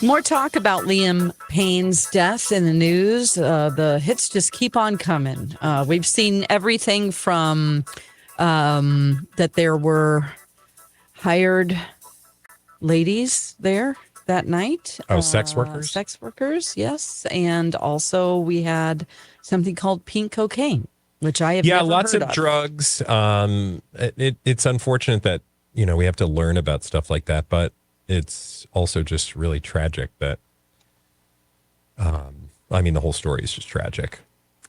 More talk about Liam Payne's death in the news. The hits just keep on coming. We've seen everything from that there were hired ladies there that night. Oh, sex workers? Sex workers, yes. And also we had something called pink cocaine, which I have never lots heard of drugs. It's unfortunate that, we have to learn about stuff like that, but it's also just really tragic that, the whole story is just tragic.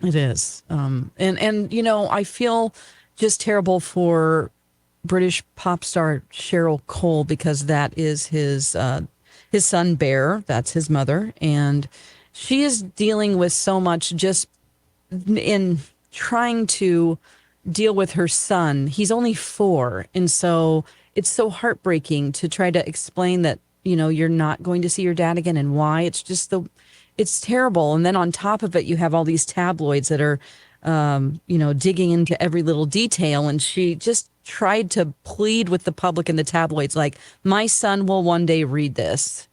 It is. And I feel just terrible for British pop star Cheryl Cole because that is his son Bear. That's his mother. And she is dealing with so much just in trying to deal with her son. He's only 4. And so it's so heartbreaking to try to explain that, you're not going to see your dad again and why. It's just it's terrible. And then on top of it, you have all these tabloids that are, digging into every little detail. And she just tried to plead with the public and the tabloids, like, my son will one day read this.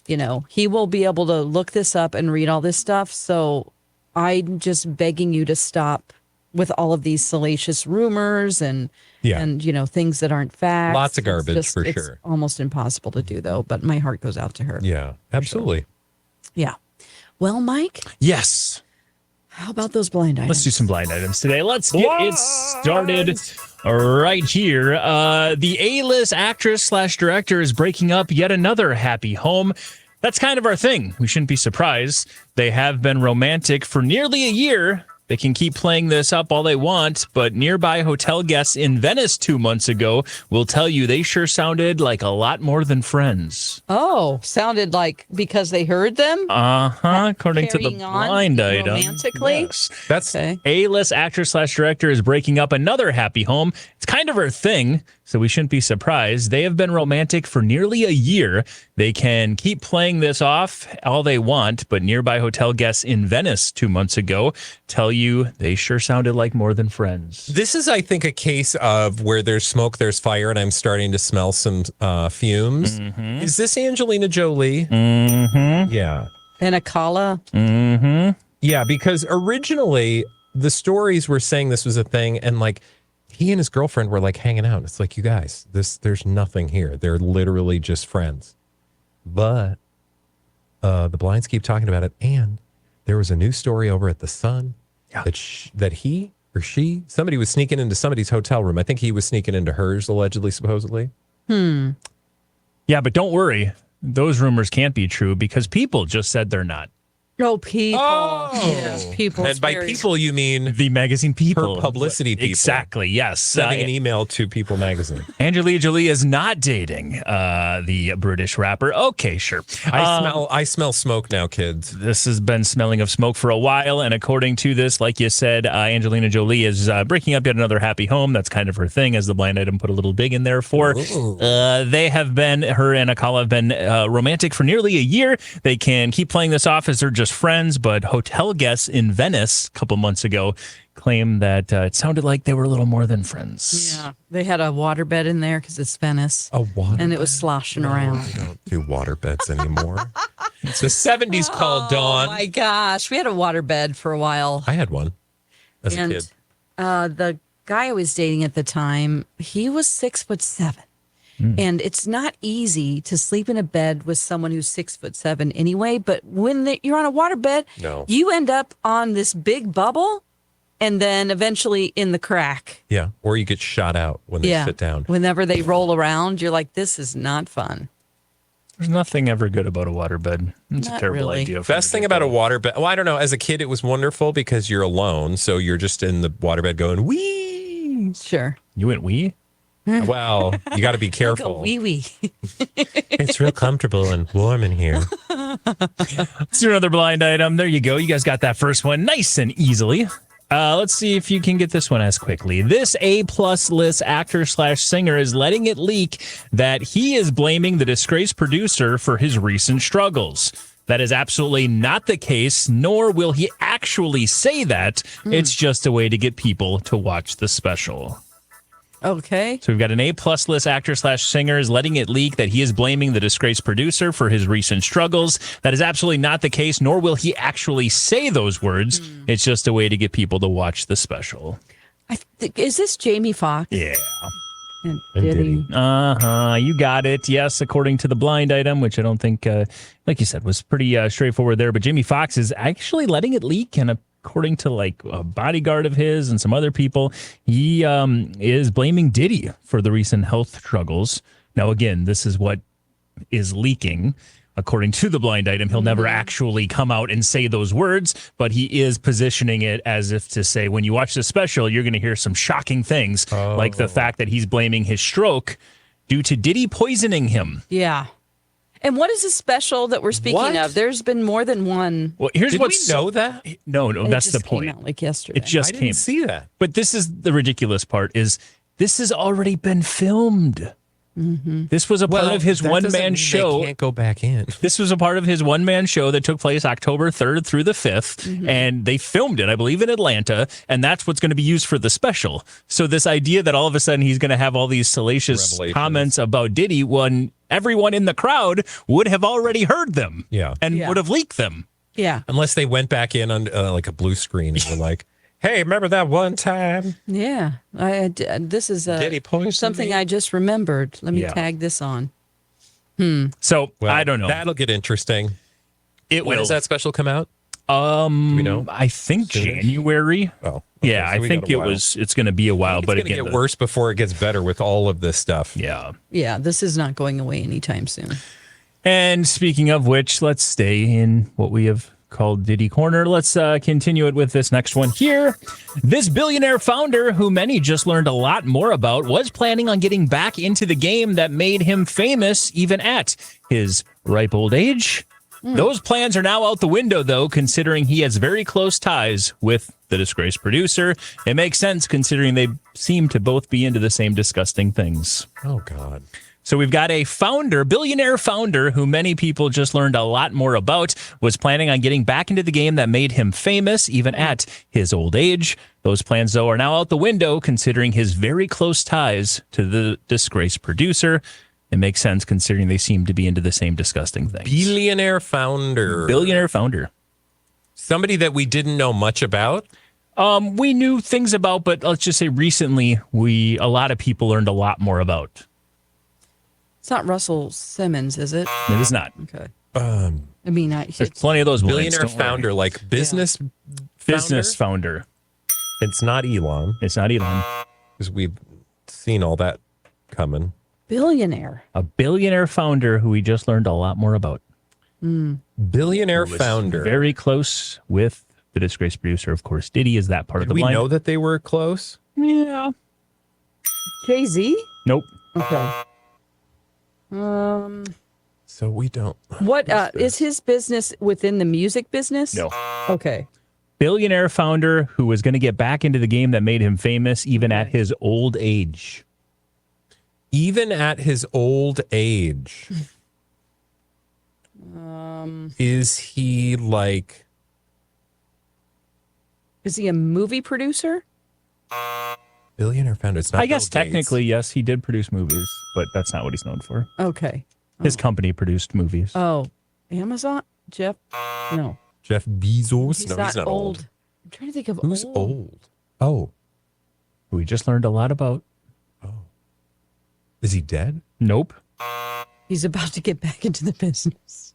He will be able to look this up and read all this stuff. So I'm just begging you to stop with all of these salacious rumors and things that aren't facts. Lots of garbage, for sure. It's almost impossible to do, though, but my heart goes out to her. Yeah, absolutely. Sure. Yeah. Well, Mike? Yes. How about those blind items? Let's do some blind items today. Let's get it started right here. The A-list actress/director is breaking up yet another happy home. That's kind of our thing. We shouldn't be surprised. They have been romantic for nearly a year. They can keep playing this up all they want, but nearby hotel guests in Venice 2 months ago will tell you they sure sounded like a lot more than friends. Oh, sounded like because they heard them? According to the blind item. Romantically? Yes. That's okay. A-list actress/director is breaking up another happy home. It's kind of her thing, so we shouldn't be surprised. They have been romantic for nearly a year. They can keep playing this off all they want, but nearby hotel guests in Venice 2 months ago tell you they sure sounded like more than friends. This is, I think, a case of where there's smoke, there's fire, and I'm starting to smell some fumes. Mm-hmm. Is this Angelina Jolie? Mm-hmm. Yeah. And Akala? Mm-hmm. Yeah, because originally the stories were saying this was a thing, and he and his girlfriend were hanging out. It's like, you guys, there's nothing here. They're literally just friends. But the blinds keep talking about it, and there was a new story over at the Sun that he or she, somebody was sneaking into somebody's hotel room. I think he was sneaking into hers, allegedly, supposedly. Yeah, but don't worry. Those rumors can't be true because people just said they're not. Oh, people. Oh. Yes, people. And by people, you mean the magazine People. Her publicity people. Exactly, yes. Sending an email to People magazine. Angelina Jolie is not dating the British rapper. Okay, sure. I smell smoke now, kids. This has been smelling of smoke for a while, and according to this, like you said, Angelina Jolie is breaking up yet another happy home. That's kind of her thing, as the blind item put a little dig in there for. They have been, her and Akala have been romantic for nearly a year. They can keep playing this off as they're just friends, but hotel guests in Venice a couple months ago claim that it sounded like they were a little more than friends. Yeah, they had a waterbed in there because it's Venice. A waterbed? And it was sloshing around. We don't do waterbeds anymore. It's the 70s called, Dawn. Oh, my gosh. We had a waterbed for a while. I had one as a kid. The guy I was dating at the time, he was 6'7". And it's not easy to sleep in a bed with someone who's 6'7" anyway. But when you're on a waterbed, you end up on this big bubble and then eventually in the crack. Yeah. Or you get shot out when they sit down. Whenever they roll around, you're like, this is not fun. There's nothing ever good about a waterbed. It's Not a terrible really. idea. Best thing about a waterbed, well, I don't know. As a kid, it was wonderful because you're alone. So you're just in the waterbed going, wee. Sure. You went wee? Well, you got to be careful. Wee wee. It's real comfortable and warm in here. Let's do another blind item. There you go. You guys got that first one nice and easily. Let's see if you can get this one as quickly. This A-plus list actor/singer is letting it leak that he is blaming the disgraced producer for his recent struggles. That is absolutely not the case, nor will he actually say that. It's just a way to get people to watch the special. Okay. So we've got an A-plus list actor slash singer is letting it leak that he is blaming the disgraced producer for his recent struggles. That is absolutely not the case, nor will he actually say those words. It's just a way to get people to watch the special. Is this Jamie Foxx? Yeah. And And Diddy. Uh-huh. You got it. Yes, according to the blind item, which I don't think, like you said, was pretty straightforward there. But Jamie Foxx is actually letting it leak, and according to like a bodyguard of his and some other people, he is blaming Diddy for the recent health struggles. Now, again, this is what is leaking. According to the blind item, he'll never actually come out and say those words, but he is positioning it as if to say, when you watch the special, you're going to hear some shocking things, like the fact that he's blaming his stroke due to Diddy poisoning him. Yeah. And what is the special that we're speaking What? of? There's been more than one. Well, here's Did what's we know that? No, It that's the just came point. out like yesterday. It just I came. didn't see that. But this is the ridiculous part: is this has already been filmed. This was a part of his that doesn't one-man mean show. They can't go back in. This was a part of his one-man show that took place October 3rd through the 5th, and they filmed it, I believe, in Atlanta, and that's what's going to be used for the special. So this idea that all of a sudden he's going to have all these salacious Revelations. comments about Diddy when everyone in the crowd would have already heard them and Yeah. would have leaked them. Yeah. Unless they went back in on like a blue screen and were like, hey, remember that one time? Yeah. This is Diddy poisoned something me? I just remembered. Let me Yeah. tag this on. So Well, I don't know. That'll get interesting. It When will. does that special come out? Do we know? I think Soonish? January. Oh, okay, Yeah, so I we think got a it while. was. It's going to be a while, It's but going to again, get worse before it gets better with all of this stuff. Yeah. Yeah. This is not going away anytime soon. And speaking of which, let's stay in what we have called Diddy Corner. Let's continue it with this next one here. This billionaire founder, who many just learned a lot more about, was planning on getting back into the game that made him famous, even at his ripe old age. Those plans are now out the window, though, considering he has very close ties with the disgraced producer. It makes sense considering they seem to both be into the same disgusting things. Oh, God. So we've got a billionaire founder, who many people just learned a lot more about, was planning on getting back into the game that made him famous, even at his old age. Those plans, though, are now out the window, considering his very close ties to the disgraced producer. It makes sense considering they seem to be into the same disgusting things. Billionaire founder. Billionaire founder. Somebody that we didn't know much about. We knew things about, but let's just say recently, a lot of people learned a lot more about. It's not Russell Simmons, is it? It is not. Okay. Um, I mean, There's plenty of those blanks, billionaire don't worry. founder, like business Business founder. It's not Elon, It's not Elon. because we've seen all that coming. billionaire. A billionaire founder who we just learned a lot more about. Billionaire Was founder. very close with the disgraced producer. Of course, Diddy is that part of Did the we line. know that they were close? Yeah. Jay-Z? Nope. Okay. So we don't. What is his business within the music business? No. Okay. Billionaire founder who was going to get back into the game that made him famous even at his old age. Even at his old age, is he like Is he a movie producer? billionaire founder? It's not. I guess Bill Gates. technically, yes, he did produce movies, but that's not what he's known for. Okay. His company produced movies. Oh, Amazon? Jeff? No. Jeff Bezos. He's No, not he's not old. old. I'm trying to think of Who's old? Oh, Who we just learned a lot about. is he dead? Nope. He's about to get back into the business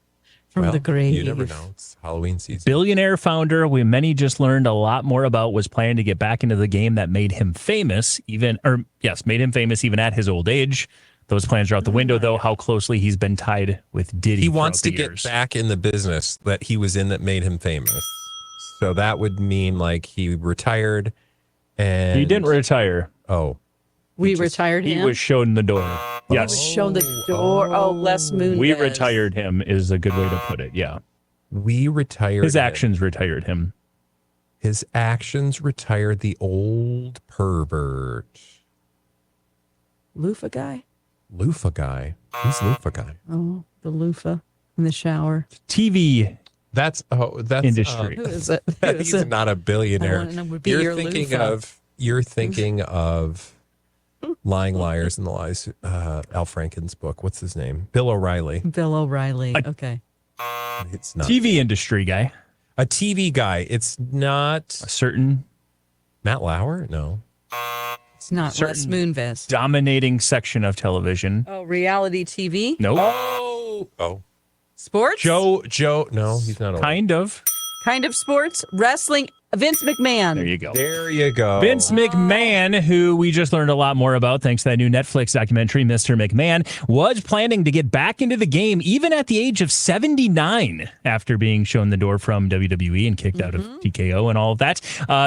from Well, the grave. You never know. It's Halloween season. Billionaire founder we many just learned a lot more about was planning to get back into the game that made him famous, made him famous even at his old age. Those plans are out the window, though, how closely he's been tied with Diddy. He wants to throughout the years. get back in the business that he was in that made him famous. So that would mean like he retired and He didn't retire. Oh, We retired He him. was shown the door. He Yes. was shown the door. Oh, Les Moonves. We retired him is a good way to put it. Yeah. we retired His him. actions retired him. His actions retired the old pervert. Loofah guy? Loofah guy. Who's Loofah guy? Oh, the loofah in the shower. TV That's industry. Who is it? Who is He's it? not a I billionaire. wanna know, would be your You're thinking loofah. of Lying Liars and the Lies, Al Franken's book. What's his name? Bill O'Reilly. Bill O'Reilly. Okay. It's not TV industry guy. a TV guy. It's not A certain Matt Lauer. No. It's not Les Certain- Moonves. dominating section of television. Oh, reality TV? Nope. Oh. Sports? Joe. No, he's not. Old. Kind of. Kind of sports? Wrestling? Vince McMahon. There you go. There you go. Vince McMahon, who we just learned a lot more about thanks to that new Netflix documentary, Mr. McMahon, was planning to get back into the game even at the age of 79 after being shown the door from WWE and kicked out of TKO and all of that.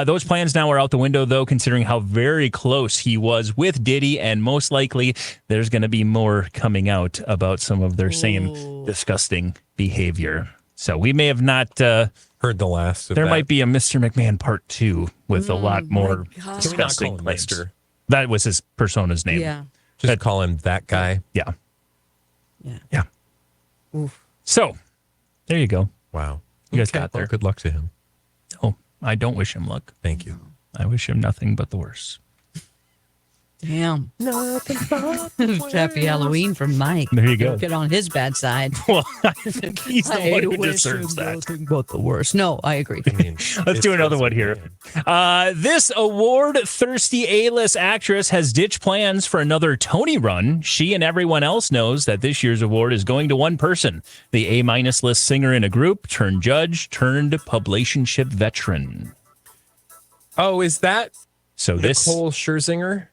Those plans now are out the window, though, considering how very close he was with Diddy, and most likely there's going to be more coming out about some of their same disgusting behavior. So we may have not... Heard the last of there that. might be a Mr. McMahon part 2 with a lot more Can we not disgusting call him claims. Mr.? That was his persona's name. Yeah. Just call him that guy. Yeah. Yeah. Yeah. Oof. So, there you go. Wow. You guys Okay, got well, there. good luck to him. Oh, I don't wish him luck. Thank you. I wish him nothing but the worst. Damn. Happy Halloween from Mike. There you go. Get on his bad side. Well, I think he's the one who wish deserves him that. nothing but the worst. No, I agree. I mean, Let's do another one here. This award-thirsty A-list actress has ditched plans for another Tony run. She and everyone else knows that this year's award is going to one person, the A-minus list singer in a group, turned judge, turned publicationship veteran. Oh, is that So this... Nicole Scherzinger?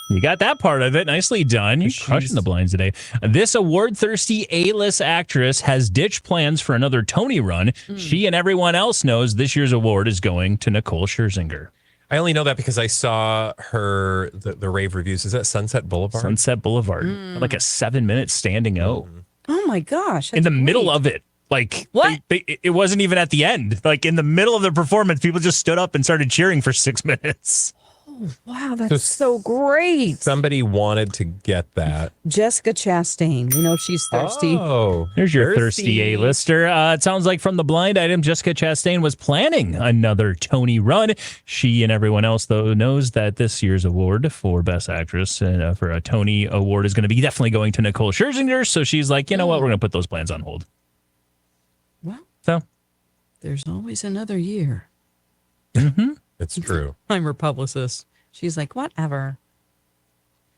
You got that part of it. Nicely done. You're She's- crushing the blinds today. This award-thirsty A-list actress has ditched plans for another Tony run. She and everyone else knows this year's award is going to Nicole Scherzinger. I only know that because I saw the rave reviews. Is that Sunset Boulevard? Sunset Boulevard. Like a 7-minute standing O. Oh my gosh. In the that's middle great. of it. Like, What? It wasn't even at the end. Like, in the middle of the performance, people just stood up and started cheering for 6 minutes. Wow, that's so great. Somebody wanted to get that. Jessica Chastain. You know she's thirsty. Oh, There's your thirsty A-lister. It sounds like from the blind item, Jessica Chastain was planning another Tony run. She and everyone else, though, knows that this year's award for Best Actress and for a Tony award is going to be definitely going to Nicole Scherzinger. So she's like, you know what? We're going to put those plans on hold. Well, So there's always another year. it's true. I'm her publicist. She's like, whatever.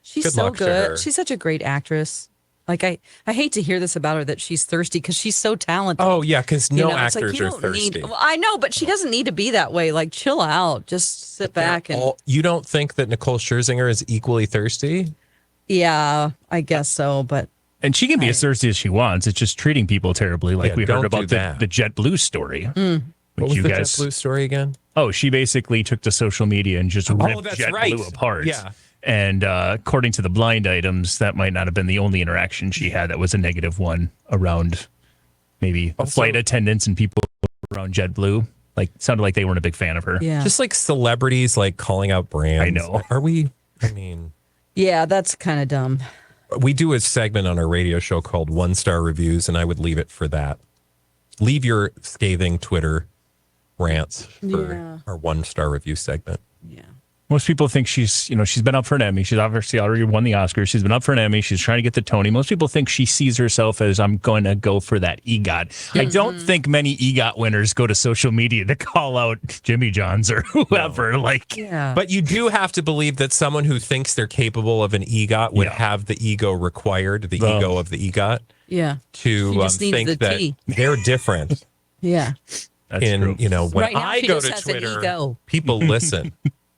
She's Good so luck to her. good. She's such a great actress. Like I hate to hear this about her that she's thirsty because she's so talented. Oh, yeah, because no You know, it's like, actors you are don't thirsty. Well, I know, but she doesn't need to be that way. Like, chill out. Just sit back and You don't think that Nicole Scherzinger is equally thirsty? yeah, I guess so. But And she can be as thirsty as she wants. It's just treating people terribly, like Yeah, we don't heard about do that. the JetBlue story. What was you the guys- JetBlue story again? Oh, she basically took to social media and just ripped that's JetBlue right. apart. Yeah. And according to the blind items, that might not have been the only interaction she had that was a negative one around maybe flight attendants and people around JetBlue. Like, sounded like they weren't a big fan of her. yeah, Just like celebrities like calling out brands. I know. Are we? I mean, yeah, that's kind of dumb. we do a segment on our radio show called One Star Reviews, and I would leave it for that. Leave your scathing Twitter rants for Yeah. our 1-star review segment. Yeah. Most people think she's been up for an Emmy. She's obviously already won the Oscar. She's been up for an Emmy. She's trying to get the Tony. Most people think she sees herself as, I'm going to go for that EGOT. I don't think many EGOT winners go to social media to call out Jimmy Johns or whoever. Like, Yeah. But you do have to believe that someone who thinks they're capable of an EGOT would Yeah. have the ego required, the ego of the EGOT, Yeah. to She just needs think the that tea. they're different. Yeah. that's In true. you know, when Right now I she go just to has an Twitter, ego. people listen.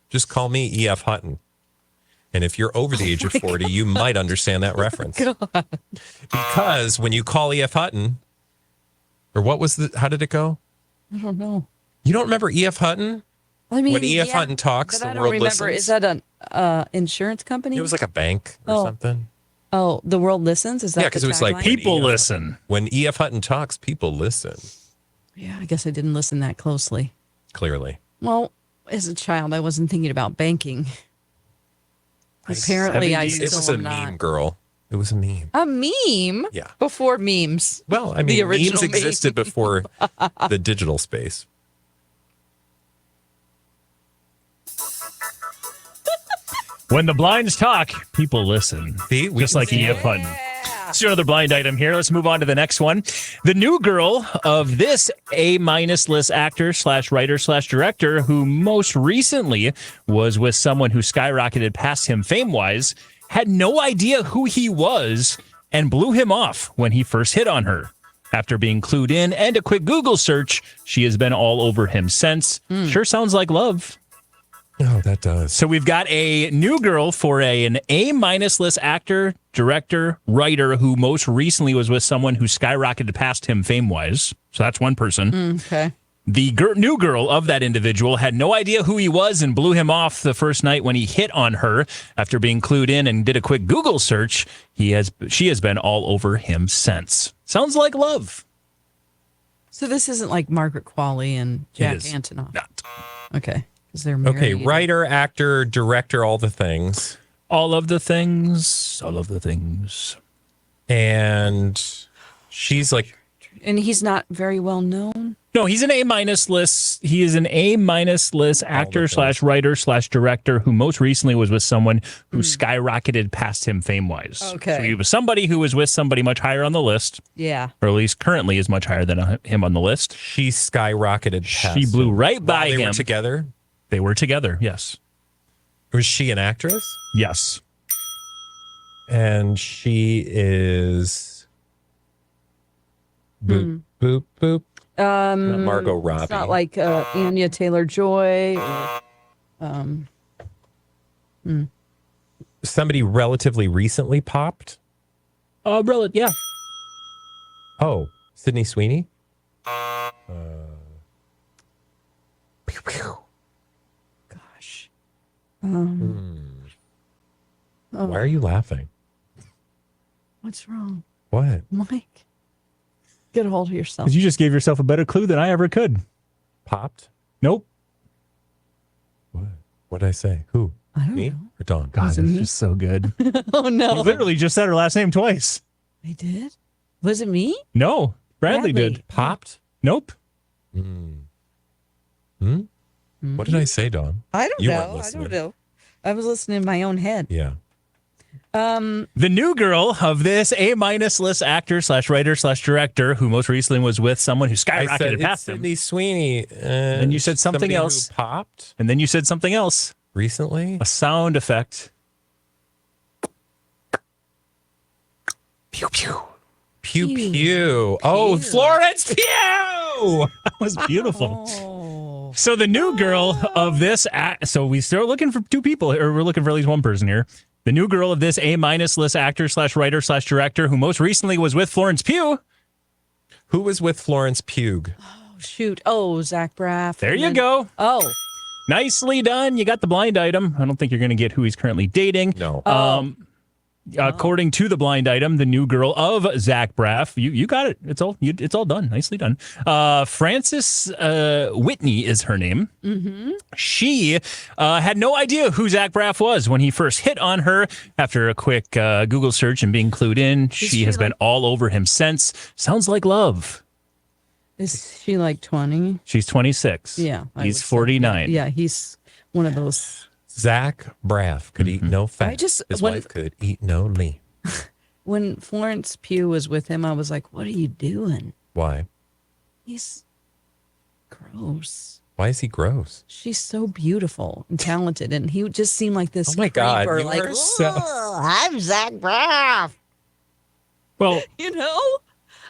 Just call me E.F. Hutton. And if you're over the age of 40, you might understand that reference. Because when you call E.F. Hutton, or how did it go? I don't know. You don't remember E.F. Hutton? I mean, When E.F. Hutton talks, but the I don't world remember. listens. Is that an insurance company? It was like a bank or Oh. something. Oh, the world listens. Is that Yeah, 'cause the it was like tagline? People Yeah. listen. When E.F. Hutton talks, people listen. Yeah, I guess I didn't listen that closely. Clearly. Well, as a child, I wasn't thinking about banking. Apparently, I It It still was a am meme, not. girl. It was a meme. A meme? Yeah. Before memes. Well, I mean, original memes meme. existed before the digital space. When the blinds talk, people listen. See, we Just can like see E.F. Hutton. Let's do another blind item here. Let's move on to the next one. The new girl of this A-minus list actor / writer / director, who most recently was with someone who skyrocketed past him fame-wise, had no idea who he was and blew him off when he first hit on her. After being clued in and a quick Google search, she has been all over him since. Sure sounds like love. Oh, that does. So we've got a new girl for an A-minus list actor, director, writer who most recently was with someone who skyrocketed past him fame-wise. So that's one person. Okay. The new girl of that individual had no idea who he was and blew him off the first night when he hit on her. After being clued in and did a quick Google search, she has been all over him since. Sounds like love. So this isn't like Margaret Qualley and Jack is Antonoff. Not. Okay. Because they're married. Okay, writer, actor, director, all the things. All of the things. All of the things. And she's like, And he's not very well known. No, he's an A-minus list. He is an A-minus list actor / writer / director who most recently was with someone who skyrocketed past him fame-wise. Okay. So he was somebody who was with somebody much higher on the list, Yeah. or at least currently is much higher than him on the list. she skyrocketed past She blew him. right by While they him. were together. They were together, yes. Was she an actress? Yes. And she is boop, boop, boop. Not Margot Robbie. It's not like Anya Taylor-Joy. Somebody relatively recently popped. Yeah. Oh, Sydney Sweeney. Pew, pew. Gosh. Why are you laughing? What's wrong? What? Mike, get a hold of yourself. Because you just gave yourself a better clue than I ever could. Popped? Nope. What? What did I say? Who? I don't Me know. or Dawn? God, that's just so good. Oh, You no. literally just said her last name twice. They did? Was it me? No, Bradley did. Popped? Nope. What did I say, Dawn? I don't You weren't know. I listening. don't know. I was listening in my own head. Yeah. The new girl of this A-minus list actor / writer / director who most recently was with someone who I said skyrocketed it's past him. Sydney Sweeney. Then you said something somebody else. Who popped And then you said something else. recently. A sound effect. Pew pew. Pew pew. Oh, Florence Pugh. That was beautiful. Oh. So the new girl of this, so we start looking for two people, or we're looking for at least one person here. The new girl of this A-minus list actor / writer / director who most recently was with Florence Pugh. Who was with Florence Pugh? Oh, shoot. Oh, Zach Braff. There And you then- go. Oh. Nicely done. You got the blind item. I don't think you're going to get who he's currently dating. No. According to the blind item, the new girl of Zach Braff, you got it. It's all done. Nicely done. Frances Whitney is her name. Mm-hmm. She had no idea who Zach Braff was when he first hit on her. After a quick Google search and being clued in, she has been all over him since. Sounds like love. Is she like 20? She's 26. Yeah. I He's would say. 49. Yeah, he's one of those. Zach Braff could eat no fat. His when- wife could eat no lean. When Florence Pugh was with him, I was like, what are you doing? Why? He's gross. Why is he gross? She's so beautiful and talented, and he just seemed like this. Oh my God, creeper, you like, are so- "Oh, I'm Zach Braff. Well, You know,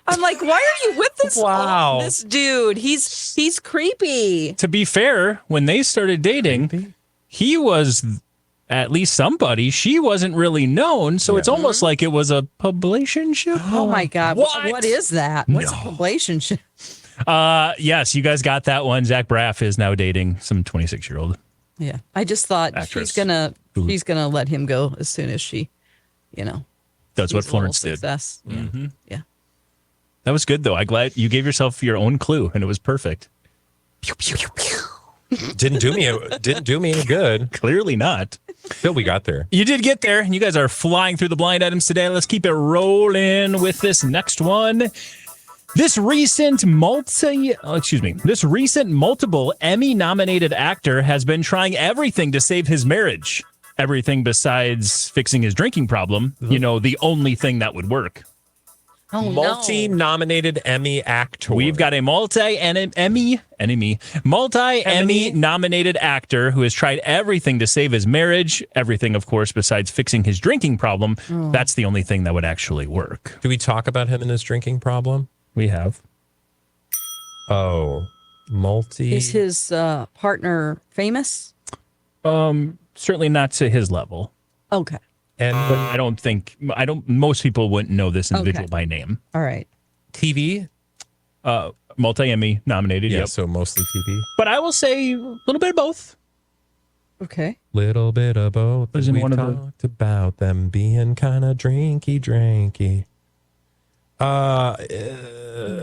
I'm like, why are you with this? Wow. This dude, he's creepy. to be fair, when they started dating, he was at least somebody. She wasn't really known, so it's almost like it was a publicationship. Oh my God, what is that? What's No. a relationship? Yes, you guys got that one. Zach Braff is now dating some 26-year-old. Yeah, I just thought Actress. she's gonna let him go as soon as she, That's what sees a Florence little did. success. Yeah. Yeah. That was good, though. I'm glad you gave yourself your own clue, and it was perfect. Didn't do me any good. Clearly not. Still, we got there. You did get there, and you guys are flying through the blind items today. Let's keep it rolling with this next one. This recent multiple Emmy-nominated actor has been trying everything to save his marriage. everything besides fixing his drinking problem, the only thing that would work. Oh, no. Multi-nominated Emmy actor. We've got a multi-Emmy nominated actor who has tried everything to save his marriage. Everything, of course, besides fixing his drinking problem. Oh. That's the only thing that would actually work. Do we talk about him and his drinking problem? We have. Oh, Is his partner famous? Certainly not to his level. Okay. And Most people wouldn't know this individual by name. All right. TV? Multi-Emmy nominated. Yeah, Yep. so mostly TV. But I will say a little bit of both. Okay. Little bit of both. Was in We've one of the- talked about them being kind of drinky.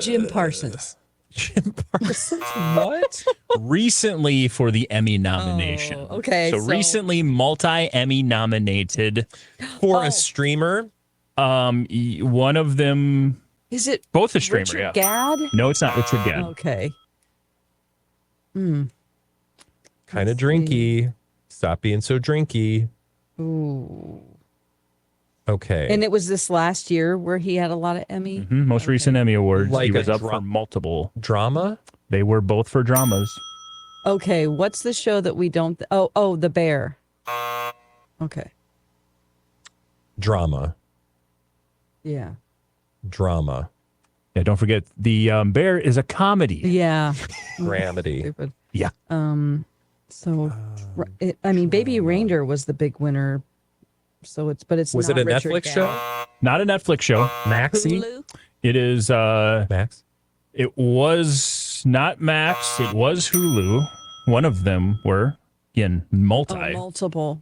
Jim Parsons. Jim Parsons. What? Recently for the Emmy nomination. Oh, okay, So so- recently multi-Emmy nominated. For a streamer? One of them, Is it both a streamer, Richard yeah. Gadd? No, it's not Richard Gadd. Okay. Kind of drinky. Stop being so drinky. Ooh. Okay. And it was this last year where he had a lot of Emmy. Most recent Emmy awards. Like he was a up for multiple. Drama? They were both for dramas. Okay, what's the show that we don't? Oh, The Bear. Okay. Drama. Yeah. Drama. Yeah, don't forget the Bear is a comedy. Yeah. Dramedy. Stupid. Yeah. So, Baby Reindeer was the big winner. So it's Was not it a Richard Netflix Gadd. show? Not a Netflix show. Maxie? Hulu? It is Max? it was not Max, it was Hulu. One of them were again multi. Oh, multiple.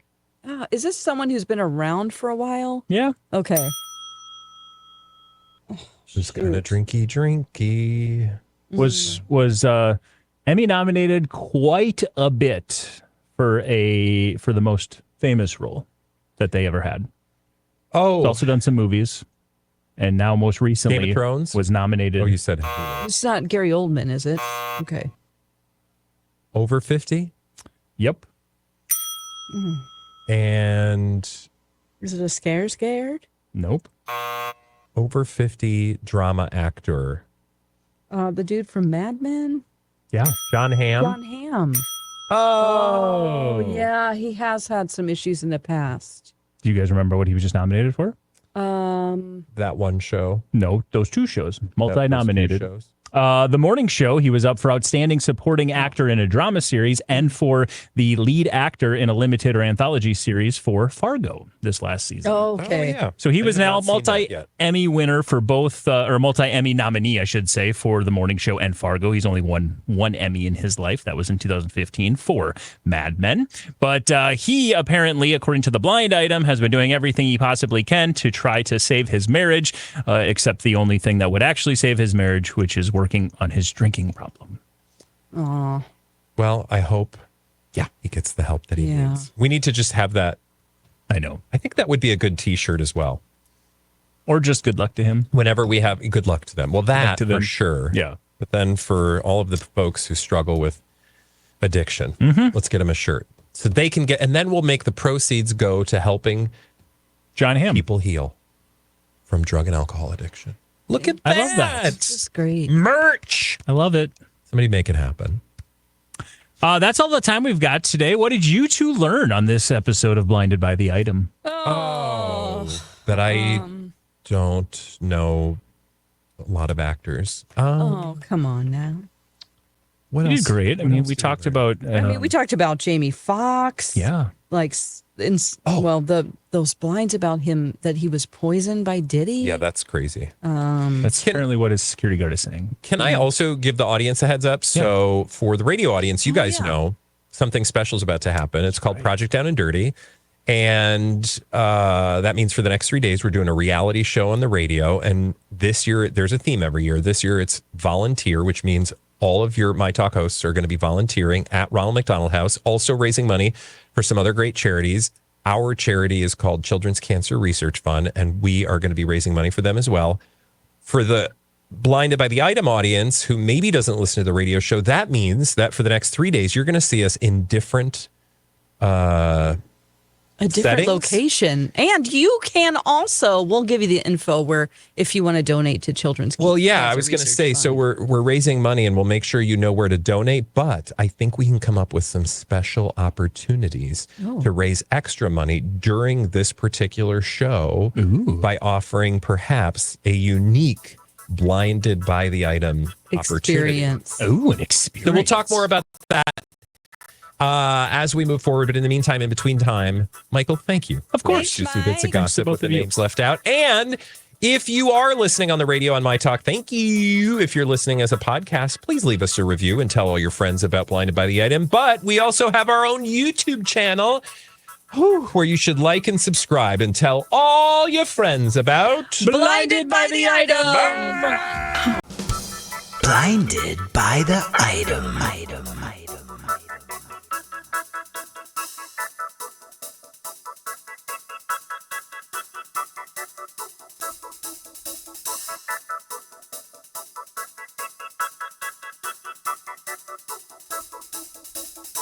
Is this someone who's been around for a while? Yeah. Okay. Just kind of drinky. Was Emmy nominated quite a bit for the most famous role that they ever had. He's Oh, also done some movies, and now most recently Game of Thrones? was nominated. Oh, you said It's not Gary Oldman, is it? Okay. over 50? Yep. And Is it a scared? Nope. over 50 drama actor. The dude from Mad Men? Yeah. John Hamm. John Hamm. Oh, Yeah, he has had some issues in the past. Do you guys remember what he was just nominated for? That one show. No, those two shows, Those multi-nominated. two shows. The Morning Show, he was up for Outstanding Supporting Actor in a Drama Series and for the lead actor in a limited or anthology series for Fargo this last season. Okay. Oh, yeah. So he was I have now not seen that yet. multi-Emmy winner for both, or multi-Emmy nominee, I should say, for The Morning Show and Fargo. He's only won one Emmy in his life. That was in 2015 for Mad Men. But he apparently, according to the blind item, has been doing everything he possibly can to try to save his marriage, except the only thing that would actually save his marriage, which is working on his drinking problem. Aw. Well, I hope, he gets the help that he Yeah. needs. We need to just have that. I know. I think that would be a good T-shirt as well. Or just good luck to him. Whenever we have good luck to them. Well, that to for them. sure. Yeah. But then for all of the folks who struggle with addiction, let's get them a shirt so they can get, and then we'll make the proceeds go to helping John Hamm. people heal from drug and alcohol addiction. Look at that. I love that. This is great. Merch. I love it. Somebody make it happen. That's all the time we've got today. What did you two learn on this episode of Blinded by the Item? That I don't know a lot of actors. Oh, come on now. What You else? did great. I What mean, else we did I talked learn? about. We talked about Jamie Foxx. Yeah. Like, those blinds about him that he was poisoned by Diddy. Yeah, that's crazy. That's apparently what his security guard is saying. Can I also give the audience a heads up? So for the radio audience, you guys yeah. know something special is about to happen. It's called Project Down and Dirty. And that means for the next 3 days, we're doing a reality show on the radio. And this year, there's a theme every year. This year, it's volunteer, which means all of your My Talk hosts are going to be volunteering at Ronald McDonald House, also raising money for some other great charities. Our charity is called Children's Cancer Research Fund, and we are going to be raising money for them as well. For the Blinded by the Item audience who maybe doesn't listen to the radio show, that means that for the next 3 days, you're going to see us in different a different settings. location. And you can also, we'll give you the info where if you want to donate to Children's Well, yeah, Cancer I was going to Research say, Fund. so we're raising money and we'll make sure you know where to donate, but I think we can come up with some special opportunities to raise extra money during this particular show by offering perhaps a unique blinded by the item opportunity. experience. Ooh, an experience. So we'll talk more about that as we move forward. But in the meantime, in between time, Michael, thank you. Of course. Juicy bits of Thanks to gossip both with the of you. names left out. And if you are listening on the radio on My Talk, thank you. If you're listening as a podcast, please leave us a review and tell all your friends about Blinded by the Item. But we also have our own YouTube channel where you should like and subscribe and tell all your friends about Blinded by the Item. Blinded by the item.